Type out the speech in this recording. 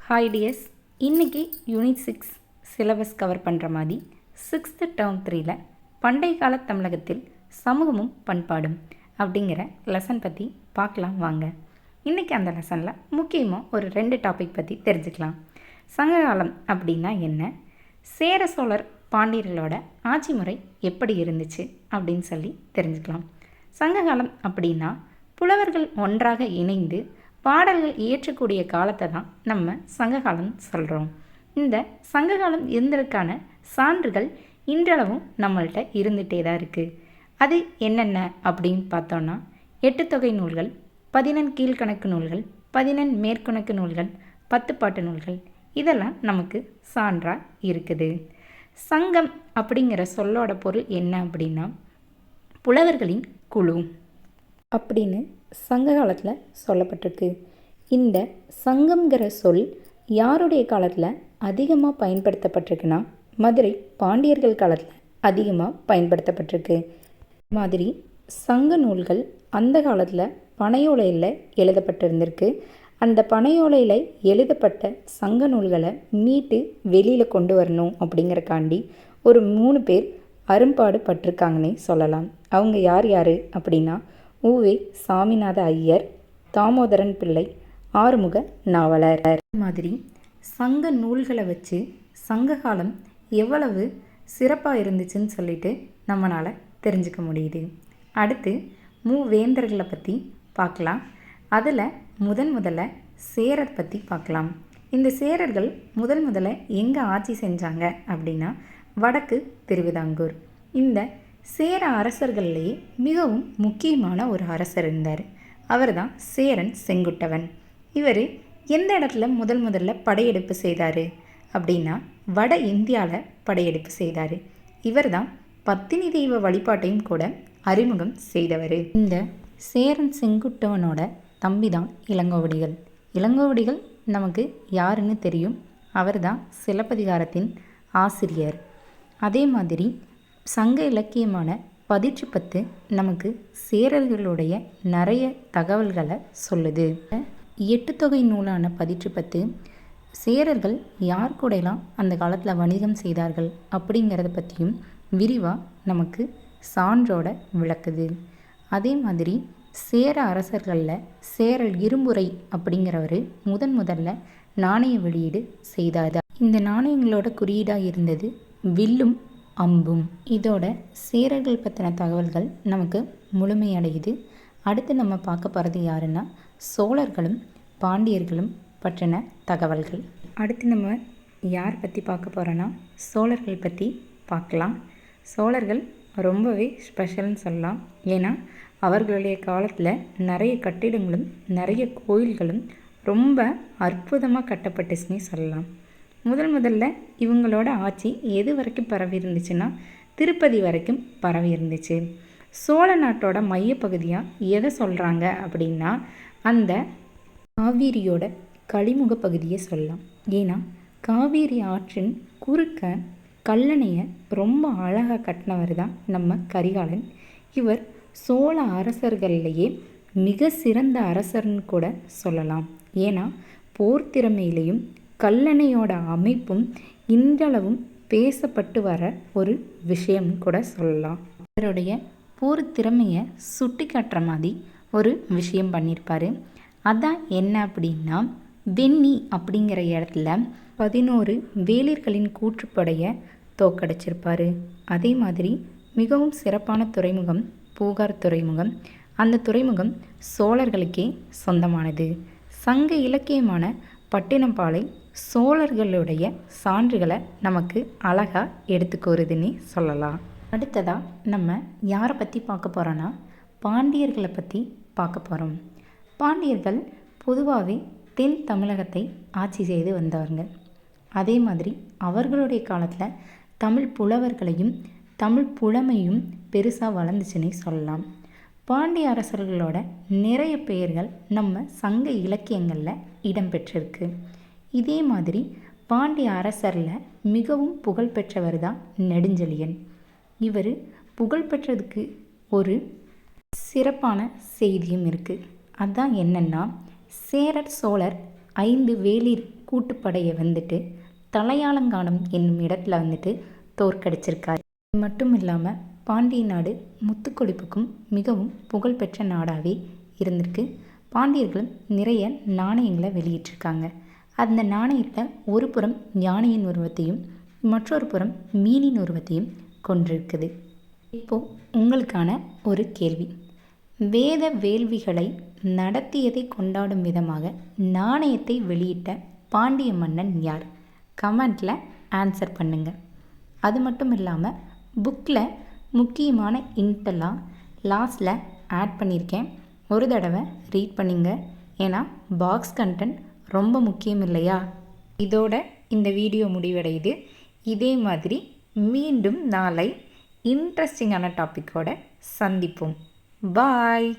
Hi tears, இன்றைக்கி unit 6 syllabus cover பண்ணுற மாதிரி 6th டேர்ம் 3ல் பண்டைய கால தமிழகத்தில் சமூகமும் பண்பாடும் அப்படிங்கிற லெசன் பற்றி பார்க்கலாம் வாங்க. இன்றைக்கி அந்த லெசனில் முக்கியமாக ஒரு 2 டாபிக் பற்றி தெரிஞ்சுக்கலாம். சங்ககாலம் அப்படின்னா என்ன, சேர சோழர் பாண்டியர்களோட ஆட்சி முறை எப்படி இருந்துச்சு அப்படின்னு சொல்லி தெரிஞ்சுக்கலாம். சங்ககாலம் அப்படின்னா புலவர்கள் ஒன்றாக இணைந்து பாடல்கள் இயற்றக்கூடிய காலத்தை தான் நம்ம சங்ககாலம் சொல்கிறோம். இந்த சங்ககாலம் இருந்ததற்கான சான்றுகள் இன்றளவும் நம்மள்கிட்ட இருந்துகிட்டே தான் இருக்குது. அது என்னென்ன அப்படின்னு பார்த்தோன்னா 8 தொகை நூல்கள், 14 கீழ்கணக்கு நூல்கள், 14 மேற்கணக்கு நூல்கள், 10 பாட்டு நூல்கள், இதெல்லாம் நமக்கு சான்றாக இருக்குது. சங்கம் அப்படிங்கிற சொல்லோட பொருள் என்ன அப்படின்னா புலவர்களின் குழு அப்படின்னு சங்க காலத்தில் சொல்லப்பட்டிருக்கு. இந்த சங்கம்ங்கிற சொல் யாருடைய காலத்தில் அதிகமாக பயன்படுத்தப்பட்டிருக்குன்னா மதுரை பாண்டியர்கள் காலத்தில் அதிகமாக பயன்படுத்தப்பட்டிருக்கு. மாதிரி சங்க நூல்கள் அந்த காலத்தில் பனையோலையில் எழுதப்பட்டிருந்திருக்கு. அந்த பனையோலையில் எழுதப்பட்ட சங்க நூல்களை மீட்டு வெளியில் கொண்டு வரணும் அப்படிங்கிறக்காண்டி ஒரு 3 பேர் அரும்பாடு பட்டிருக்காங்கன்னே சொல்லலாம். அவங்க யார் யார் அப்படின்னா உவே சாமிநாத ஐயர், தாமோதரன் பிள்ளை, ஆறுமுக நாவலர். மாதிரி சங்க நூல்களை வச்சு சங்க காலம் எவ்வளவு சிறப்பாக இருந்துச்சுன்னு சொல்லிட்டு நம்மளால் தெரிஞ்சுக்க முடியுது. அடுத்து மூவேந்தர்களை பற்றி பார்க்கலாம். அதில் முதல்ல சேரர் பற்றி பார்க்கலாம். இந்த சேரர்கள் முதல்ல எங்கே ஆட்சி செஞ்சாங்க அப்படின்னா வடக்கு திருவிதாங்கூர். இந்த சேர அரசர்கள்லேயே மிகவும் முக்கியமான ஒரு அரசர் இருந்தார். அவர் தான் சேரன் செங்குட்டவன். இவர் எந்த இடத்துல முதல்ல படையெடுப்பு செய்தார் அப்படின்னா வட இந்தியாவில் படையெடுப்பு செய்தார். இவர் தான் பத்தினி தெய்வ வழிபாட்டையும் கூட அறிமுகம் செய்தவர். இந்த சேரன் செங்குட்டவனோட தம்பி தான் இளங்கோவடிகள். இளங்கோவடிகள் நமக்கு யாருன்னு தெரியும். அவர் தான் சிலப்பதிகாரத்தின் ஆசிரியர். அதே மாதிரி சங்க இலக்கியமான பதிற்றுப்பத்து நமக்கு சேரர்களுடைய நிறைய தகவல்களை சொல்லுது. 8 தொகை நூலான பதிற்றுப்பத்து சேரர்கள் யார் கூடலாம் அந்த காலத்தில் வணிகம் செய்தார்கள் அப்படிங்கிறத பற்றியும் விரிவாக நமக்கு சான்றோட விளக்குது. அதே மாதிரி சேர அரசர்களில் சேரல் இரும்புரை அப்படிங்கிறவர் முதல்ல நாணய வெளியீடு செய்தார். இந்த நாணயங்களோட குறியீடாக இருந்தது வில்லும் அம்பும். இதோட சேரர்கள் பற்றின தகவல்கள் நமக்கு முழுமையடையுது. அடுத்து நம்ம பார்க்க போகிறது யாருன்னா சோழர்களும் பாண்டியர்களும் பற்றின தகவல்கள். அடுத்து நம்ம யார் பற்றி பார்க்க போகிறோன்னா சோழர்கள் பற்றி பார்க்கலாம். சோழர்கள் ரொம்பவே ஸ்பெஷல்னு சொல்லலாம். ஏன்னா அவர்களுடைய காலத்தில் நிறைய கட்டிடங்களும் நிறைய கோயில்களும் ரொம்ப அற்புதமாக கட்டப்பட்டுச்சுன்னே சொல்லலாம். முதல்ல இவங்களோட ஆட்சி எது வரைக்கும் பரவி இருந்துச்சுன்னா திருப்பதி வரைக்கும் பரவி இருந்துச்சு. சோழ நாட்டோட மையப்பகுதியாக எதை சொல்கிறாங்க அப்படின்னா அந்த காவேரியோட கழிமுக பகுதியை சொல்லலாம். ஏன்னா காவேரி ஆற்றின் குறுக்க கல்லணையை ரொம்ப அழகாக கட்டினவர் தான் நம்ம கரிகாலன். இவர் சோழ அரசர்கள்லேயே மிக சிறந்த அரசர்னு கூட சொல்லலாம். ஏன்னா போர் திறமையிலையும் கல்லணையோட அமைப்பும் இன்றளவும் பேசப்பட்டு வர ஒரு விஷயம் கூட சொல்லலாம். அவருடைய போர் திறமையை சுட்டி காட்டுற மாதிரி ஒரு விஷயம் பண்ணியிருப்பார். அதான் என்ன அப்படின்னா வெண்ணி அப்படிங்கிற இடத்துல 11 வேளிர்களின் கூற்றுப்படையை தோக்கடிச்சிருப்பார். அதே மாதிரி மிகவும் சிறப்பான துறைமுகம் பூகார் துறைமுகம். அந்த துறைமுகம் சோழர்களுக்கே சொந்தமானது. சங்க இலக்கியமான பட்டினப்பாலை சோழர்களுடைய சான்றுகளை நமக்கு அழகாக எடுத்துக்கோருதுன்னு சொல்லலாம். அடுத்ததாக நம்ம யாரை பற்றி பார்க்க போகிறோன்னா பாண்டியர்களை பற்றி பார்க்க போகிறோம். பாண்டியர்கள் பொதுவாகவே தென் தமிழகத்தை ஆட்சி செய்து வந்தவங்க. அதே மாதிரி அவர்களுடைய காலத்தில் தமிழ் புலவர்களையும் தமிழ் புலமையும் பெருசாக வளர்ந்துச்சுன்னே சொல்லலாம். பாண்டிய அரசர்களோட நிறைய பெயர்கள் நம்ம சங்க இலக்கியங்களில் இடம்பெற்றிருக்கு. இதே மாதிரி பாண்டிய அரசரில் மிகவும் புகழ்பெற்றவர் தான் நெடுஞ்செழியன். இவர் புகழ்பெற்றதுக்கு ஒரு சிறப்பான செய்தியும் இருக்குது. அதுதான் என்னென்னா சேரர் சோழர் 5 வேளிர் கூட்டுப்படையை வந்துட்டு தலையாலங்கானம் என்னும் இடத்துல வந்துட்டு தோற்கடிச்சிருக்காரு. இது மட்டும் இல்லாமல் பாண்டிய நாடு முத்துக்கொடிப்புக்கும் மிகவும் புகழ்பெற்ற நாடாகவே இருந்திருக்கு. பாண்டியர்களும் நிறைய நாணயங்களை வெளியிட்டிருக்காங்க. அந்த நாணயத்தில் ஒரு புறம் யானையின் உருவத்தையும் மற்றொரு புறம் மீனின் உருவத்தையும் கொண்டிருக்குது. இப்போது உங்களுக்கான ஒரு கேள்வி. வேத வேள்விகளை நடத்தியதை கொண்டாடும் விதமாக நாணயத்தை வெளியிட்ட பாண்டிய மன்னன் யார்? கமெண்ட்டில் ஆன்சர் பண்ணுங்கள். அது மட்டும் இல்லாமல் புக்கில் முக்கியமான இன்ட்டெல்லாம் லாஸ்ட்டில் ஆட் பண்ணியிருக்கேன். ஒரு தடவை ரீட் பண்ணிங்க. ஏன்னா பாக்ஸ் கண்டென்ட் ரொம்ப முக்கியம் இல்லையா? இதோட இந்த வீடியோ முடிவடையுது. இதே மாதிரி மீண்டும் நாளை இன்ட்ரெஸ்டிங்கான டாப்பிக்கோடு சந்திப்போம். பாய்.